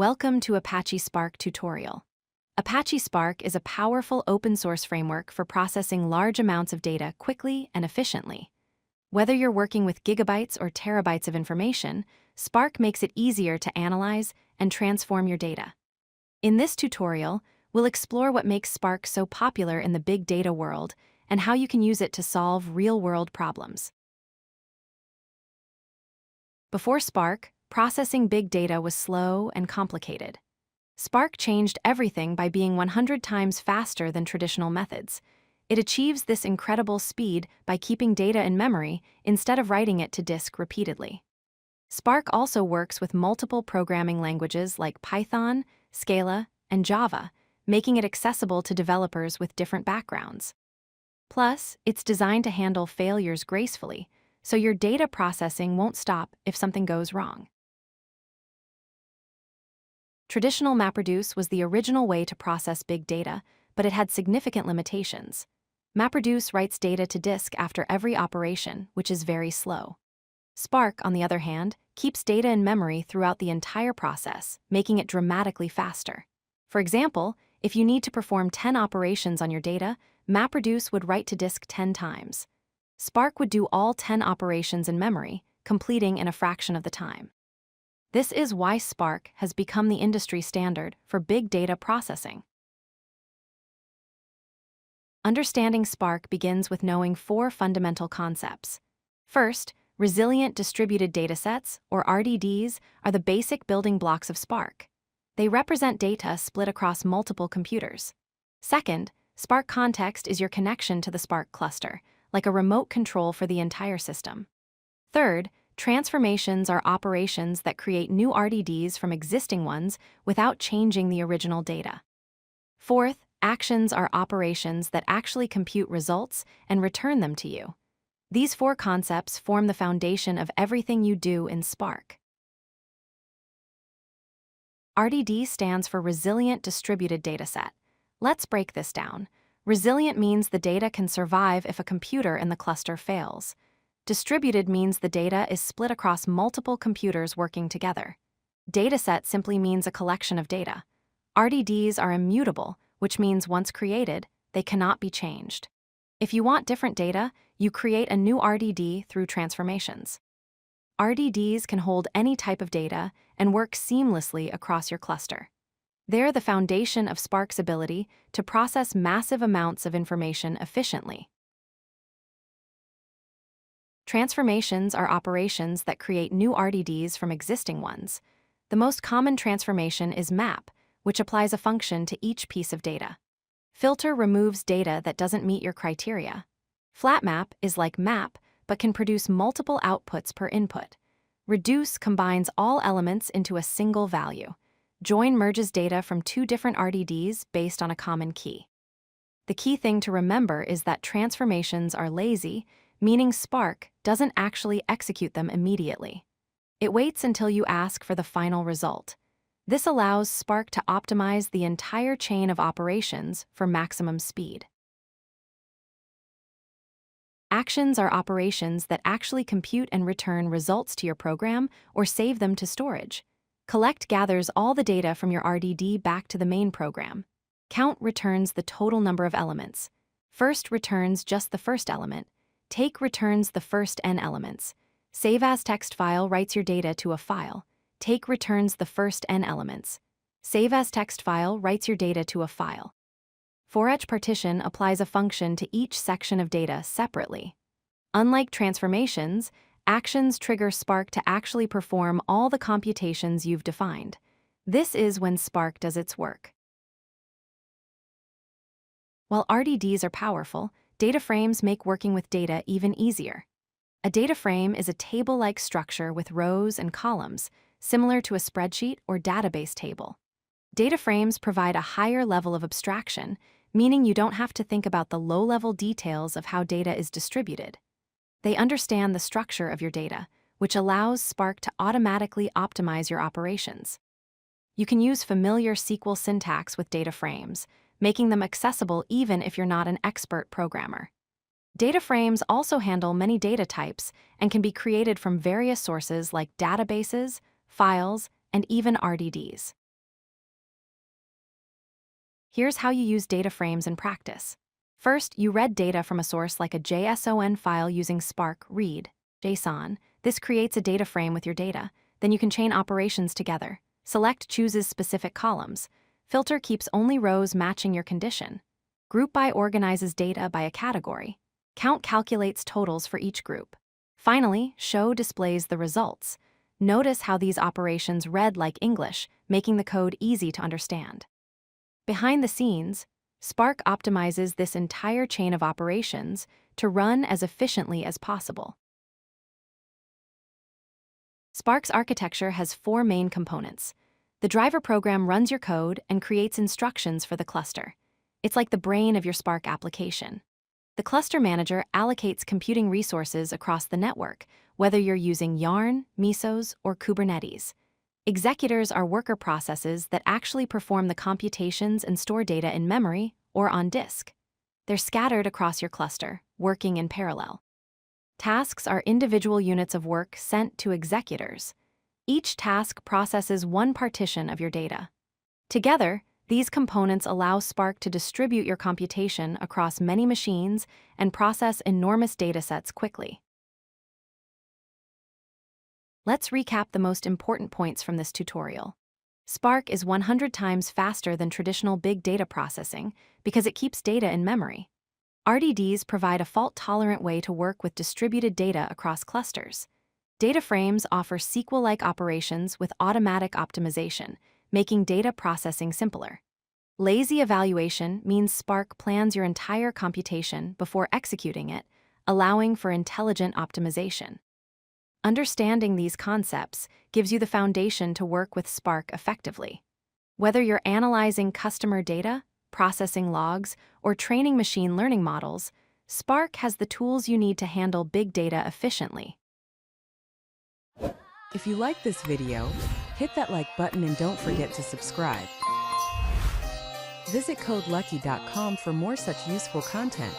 Welcome to Apache Spark tutorial. Apache Spark is a powerful open-source framework for processing large amounts of data quickly and efficiently. Whether you're working with gigabytes or terabytes of information, Spark makes it easier to analyze and transform your data. In this tutorial, we'll explore what makes Spark so popular in the big data world and how you can use it to solve real-world problems. Before Spark, processing big data was slow and complicated. Spark changed everything by being 100 times faster than traditional methods. It achieves this incredible speed by keeping data in memory instead of writing it to disk repeatedly. Spark also works with multiple programming languages like Python, Scala, and Java, making it accessible to developers with different backgrounds. Plus, it's designed to handle failures gracefully, so your data processing won't stop if something goes wrong. Traditional MapReduce was the original way to process big data, but it had significant limitations. MapReduce writes data to disk after every operation, which is very slow. Spark, on the other hand, keeps data in memory throughout the entire process, making it dramatically faster. For example, if you need to perform 10 operations on your data, MapReduce would write to disk 10 times. Spark would do all 10 operations in memory, completing in a fraction of the time. This is why Spark has become the industry standard for big data processing. Understanding Spark begins with knowing 4 fundamental concepts. First, Resilient Distributed Datasets, or RDDs, are the basic building blocks of Spark. They represent data split across multiple computers. Second, Spark Context is your connection to the Spark cluster, like a remote control for the entire system. Third, transformations are operations that create new RDDs from existing ones without changing the original data. Fourth, actions are operations that actually compute results and return them to you. These 4 concepts form the foundation of everything you do in Spark. RDD stands for Resilient Distributed Dataset. Let's break this down. Resilient means the data can survive if a computer in the cluster fails. Distributed means the data is split across multiple computers working together. Dataset simply means a collection of data. RDDs are immutable, which means once created, they cannot be changed. If you want different data, you create a new RDD through transformations. RDDs can hold any type of data and work seamlessly across your cluster. They're the foundation of Spark's ability to process massive amounts of information efficiently. Transformations are operations that create new RDDs from existing ones. The most common transformation is map, which applies a function to each piece of data. Filter removes data that doesn't meet your criteria. Flat map is like map, but can produce multiple outputs per input. Reduce combines all elements into a single value. Join merges data from 2 different RDDs based on a common key. The key thing to remember is that transformations are lazy, meaning Spark doesn't actually execute them immediately. It waits until you ask for the final result. This allows Spark to optimize the entire chain of operations for maximum speed. Actions are operations that actually compute and return results to your program or save them to storage. Collect gathers all the data from your RDD back to the main program. Count returns the total number of elements. First returns just the first element. Take returns the first n elements. Save as text file writes your data to a file. Take returns the first n elements. Save as text file writes your data to a file. For each partition applies a function to each section of data separately. Unlike transformations, actions trigger Spark to actually perform all the computations you've defined. This is when Spark does its work. While RDDs are powerful, DataFrames make working with data even easier. A DataFrame is a table-like structure with rows and columns, similar to a spreadsheet or database table. DataFrames provide a higher level of abstraction, meaning you don't have to think about the low-level details of how data is distributed. They understand the structure of your data, which allows Spark to automatically optimize your operations. You can use familiar SQL syntax with DataFrames, making them accessible even if you're not an expert programmer. DataFrames also handle many data types and can be created from various sources like databases, files, and even RDDs. Here's how you use DataFrames in practice. First, you read data from a source like a JSON file using Spark read JSON. This creates a data frame with your data. Then you can chain operations together. Select chooses specific columns. Filter keeps only rows matching your condition. Group by organizes data by a category. Count calculates totals for each group. Finally, show displays the results. Notice how these operations read like English, making the code easy to understand. Behind the scenes, Spark optimizes this entire chain of operations to run as efficiently as possible. Spark's architecture has 4 main components. The driver program runs your code and creates instructions for the cluster. It's like the brain of your Spark application. The cluster manager allocates computing resources across the network, whether you're using Yarn, Mesos, or Kubernetes. Executors are worker processes that actually perform the computations and store data in memory or on disk. They're scattered across your cluster, working in parallel. Tasks are individual units of work sent to executors. Each task processes one partition of your data. Together, these components allow Spark to distribute your computation across many machines and process enormous datasets quickly. Let's recap the most important points from this tutorial. Spark is 100 times faster than traditional big data processing because it keeps data in memory. RDDs provide a fault-tolerant way to work with distributed data across clusters. DataFrames offer SQL-like operations with automatic optimization, making data processing simpler. Lazy evaluation means Spark plans your entire computation before executing it, allowing for intelligent optimization. Understanding these concepts gives you the foundation to work with Spark effectively. Whether you're analyzing customer data, processing logs, or training machine learning models, Spark has the tools you need to handle big data efficiently. If you like this video, hit that like button and don't forget to subscribe. Visit codelucky.com for more such useful content.